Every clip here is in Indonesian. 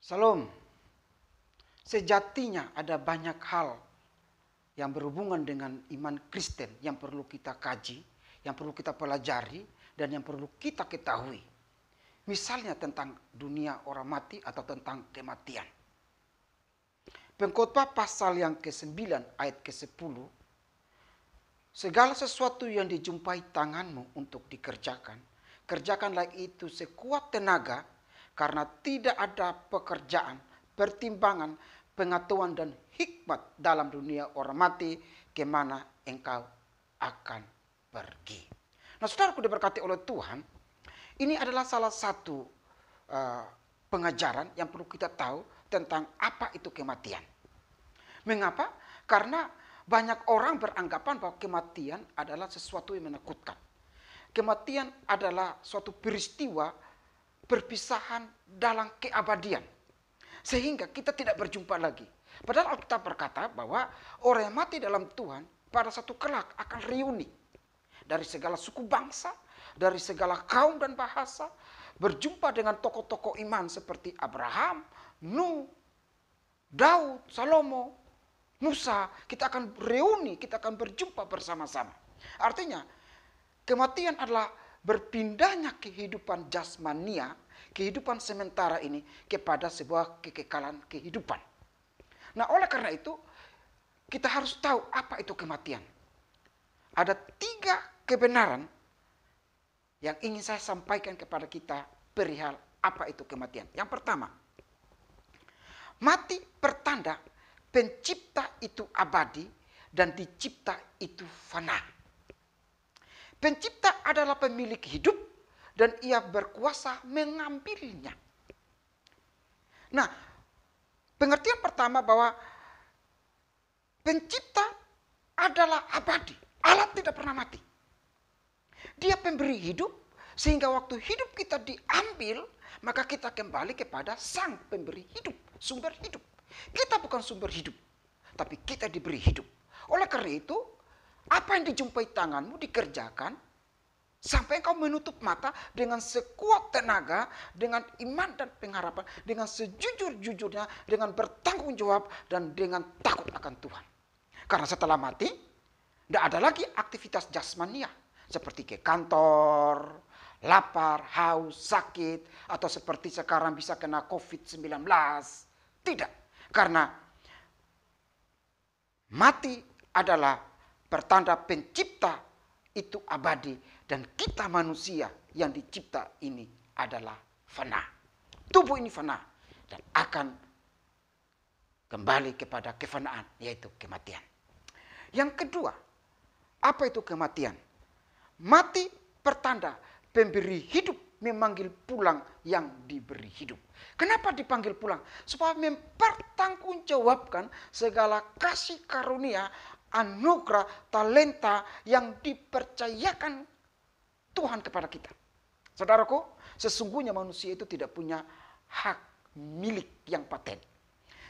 Salam. Sejatinya ada banyak hal yang berhubungan dengan iman Kristen yang perlu kita kaji, yang perlu kita pelajari, dan yang perlu kita ketahui. Misalnya tentang dunia orang mati atau tentang kematian. Pengkhotbah pasal yang ke-9 ayat ke-10. Segala sesuatu yang dijumpai tanganmu untuk dikerjakan, kerjakanlah itu sekuat tenaga, karena tidak ada pekerjaan, pertimbangan, pengetahuan dan hikmat dalam dunia orang mati kemana engkau akan pergi. Nah, saudaraku diberkati oleh Tuhan, ini adalah salah satu pengajaran yang perlu kita tahu tentang apa itu kematian. Mengapa? Karena banyak orang beranggapan bahwa kematian adalah sesuatu yang menakutkan. Kematian adalah suatu peristiwa perpisahan dalam keabadian. Sehingga kita tidak berjumpa lagi. Padahal Alkitab berkata bahwa orang yang mati dalam Tuhan pada satu kelak akan reuni. Dari segala suku bangsa, dari segala kaum dan bahasa. Berjumpa dengan tokoh-tokoh iman seperti Abraham, Nuh, Daud, Salomo, Musa. Kita akan reuni, kita akan berjumpa bersama-sama. Artinya kematian adalah berpindahnya kehidupan jasmania, kehidupan sementara ini kepada sebuah kekekalan kehidupan. Nah, oleh karena itu kita harus tahu apa itu kematian. Ada 3 kebenaran yang ingin saya sampaikan kepada kita perihal apa itu kematian. Yang pertama, mati pertanda pencipta itu abadi dan dicipta itu fana. Pencipta adalah pemilik hidup dan ia berkuasa mengambilnya. Nah, pengertian pertama bahwa pencipta adalah abadi. Allah tidak pernah mati. Dia pemberi hidup, sehingga waktu hidup kita diambil, maka kita kembali kepada sang pemberi hidup, sumber hidup. Kita bukan sumber hidup, tapi kita diberi hidup. Oleh karena itu, apa yang dijumpai tanganmu dikerjakan sampai engkau menutup mata dengan sekuat tenaga, dengan iman dan pengharapan, dengan sejujur-jujurnya, dengan bertanggung jawab dan dengan takut akan Tuhan. Karena setelah mati, tidak ada lagi aktivitas jasmania seperti ke kantor, lapar, haus, sakit, atau seperti sekarang bisa kena COVID-19. Tidak, karena mati adalah pertanda pencipta itu abadi dan kita manusia yang dicipta ini adalah fana. Tubuh ini fana dan akan kembali kepada kefanaan, yaitu kematian. Yang kedua, apa itu kematian? Mati pertanda pemberi hidup memanggil pulang yang diberi hidup. Kenapa dipanggil pulang? Supaya mempertanggungjawabkan segala kasih karunia, anugerah, talenta yang dipercayakan Tuhan kepada kita. Saudaraku, sesungguhnya manusia itu tidak punya hak milik yang paten.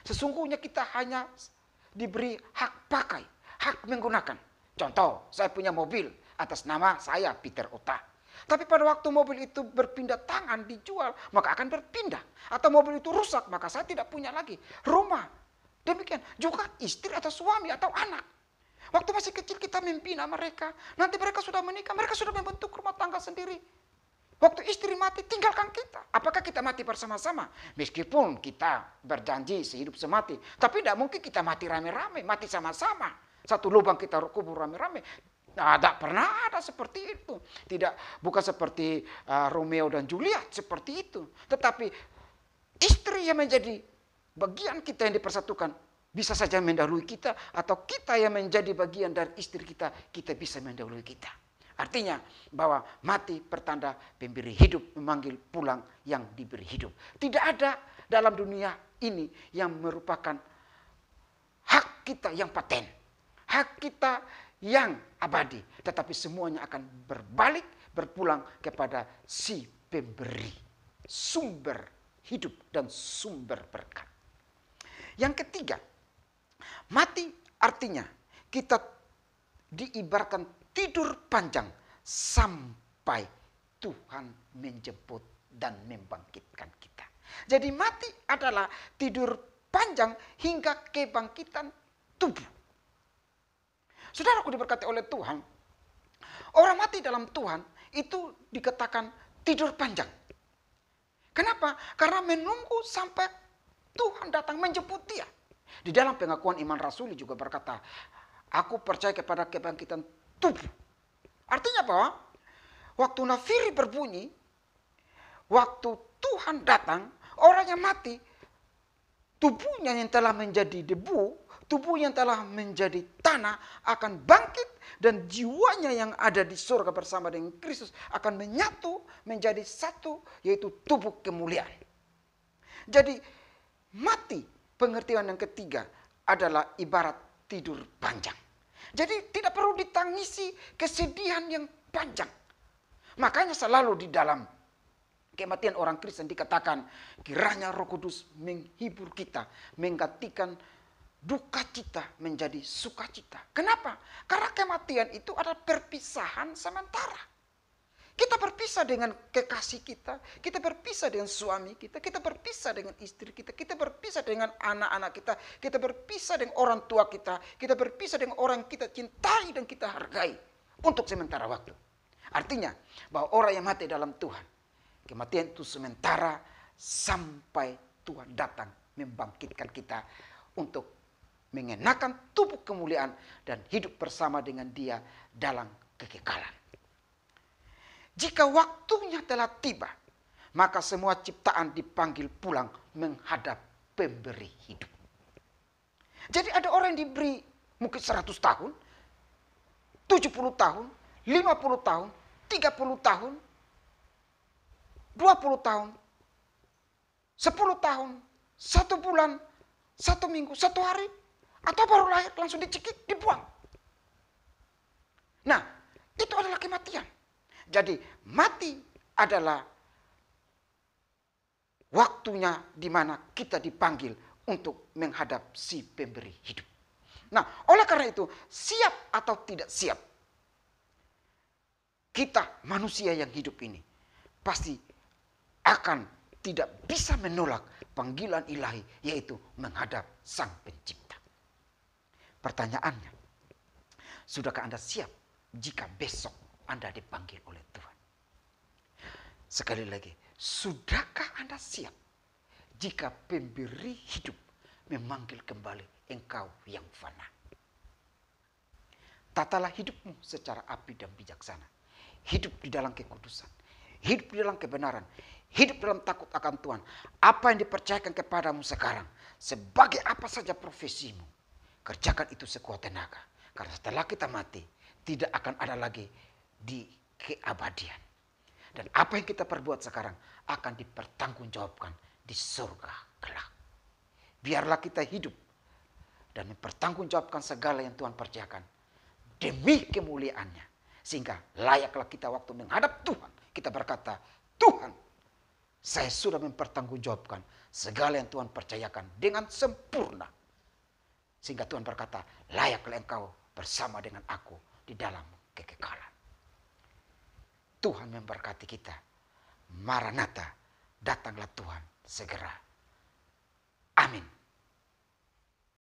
Sesungguhnya kita hanya diberi hak pakai, hak menggunakan. Contoh, saya punya mobil atas nama saya Peter Ota. Tapi pada waktu mobil itu berpindah tangan, dijual, maka akan berpindah. Atau mobil itu rusak, maka saya tidak punya lagi rumah. Demikian juga istri atau suami atau anak. Waktu masih kecil kita membina mereka. Nanti mereka sudah menikah, mereka sudah membentuk rumah tangga sendiri. Waktu istri mati, tinggalkan kita. Apakah kita mati bersama-sama? Meskipun kita berjanji sehidup semati. Tapi tidak mungkin kita mati rame-rame, mati sama-sama. Satu lubang kita kubur rame-rame. Nah, tidak pernah ada seperti itu. Bukan seperti Romeo dan Juliet, seperti itu. Tetapi istri yang menjadi bagian kita yang dipersatukan, bisa saja mendahului kita, atau kita yang menjadi bagian dari istri kita, kita bisa mendahului kita. Artinya bahwa mati pertanda pemberi hidup memanggil pulang yang diberi hidup. Tidak ada dalam dunia ini yang merupakan hak kita yang paten, hak kita yang abadi, tetapi semuanya akan berbalik, berpulang kepada si pemberi, sumber hidup dan sumber berkat. Yang ketiga, mati artinya kita diibaratkan tidur panjang sampai Tuhan menjemput dan membangkitkan kita. Jadi mati adalah tidur panjang hingga kebangkitan tubuh. Saudaraku diberkati oleh Tuhan, orang mati dalam Tuhan itu dikatakan tidur panjang. Kenapa? Karena menunggu sampai Tuhan datang menjemput dia. Di dalam pengakuan iman rasuli juga berkata, aku percaya kepada kebangkitan tubuh. Artinya bahwa waktu nafiri berbunyi, waktu Tuhan datang, orang yang mati, tubuhnya yang telah menjadi debu, tubuh yang telah menjadi tanah akan bangkit, dan jiwanya yang ada di surga bersama dengan Kristus akan menyatu menjadi satu, yaitu tubuh kemuliaan. Jadi mati, pengertian yang ketiga adalah ibarat tidur panjang. Jadi tidak perlu ditangisi kesedihan yang panjang. Makanya selalu di dalam kematian orang Kristen dikatakan, kiranya Roh Kudus menghibur kita, menggantikan duka cita menjadi sukacita. Kenapa? Karena kematian itu adalah perpisahan sementara. Kita berpisah dengan kekasih kita, kita berpisah dengan suami kita, kita berpisah dengan istri kita, kita berpisah dengan anak-anak kita berpisah dengan orang tua kita berpisah dengan orang yang kita cintai dan kita hargai untuk sementara waktu. Artinya bahwa orang yang mati dalam Tuhan, kematian itu sementara sampai Tuhan datang membangkitkan kita untuk mengenakan tubuh kemuliaan dan hidup bersama dengan Dia dalam kekekalan. Jika waktunya telah tiba, maka semua ciptaan dipanggil pulang menghadap pemberi hidup. Jadi ada orang yang diberi mungkin 100 tahun, 70 tahun, 50 tahun, 30 tahun, 20 tahun, 10 tahun, 1 bulan, 1 minggu, 1 hari, atau baru lahir langsung dicekik, dibuang. Nah, itu adalah kematian. Jadi mati adalah waktunya di mana kita dipanggil untuk menghadap si pemberi hidup. Nah, oleh karena itu, siap atau tidak siap, kita manusia yang hidup ini pasti akan tidak bisa menolak panggilan ilahi, yaitu menghadap Sang Pencipta. Pertanyaannya, sudahkah Anda siap jika besok Anda dipanggil oleh Tuhan? Sekali lagi, sudahkah Anda siap jika pemberi hidup memanggil kembali engkau yang fana? Tatalah hidupmu secara api dan bijaksana. Hidup di dalam kekudusan, hidup di dalam kebenaran, hidup dalam takut akan Tuhan. Apa yang dipercayakan kepadamu sekarang, sebagai apa saja profesimu, kerjakan itu sekuat tenaga. Karena setelah kita mati, tidak akan ada lagi di keabadian. Dan apa yang kita perbuat sekarang akan dipertanggungjawabkan di surga kelak. Biarlah kita hidup dan mempertanggungjawabkan segala yang Tuhan percayakan demi kemuliaannya. Sehingga layaklah kita waktu menghadap Tuhan, kita berkata, Tuhan, saya sudah mempertanggungjawabkan segala yang Tuhan percayakan dengan sempurna. Sehingga Tuhan berkata, layaklah engkau bersama dengan aku di dalam kekekalan. Tuhan memberkati kita. Maranatha, datanglah Tuhan segera. Amin.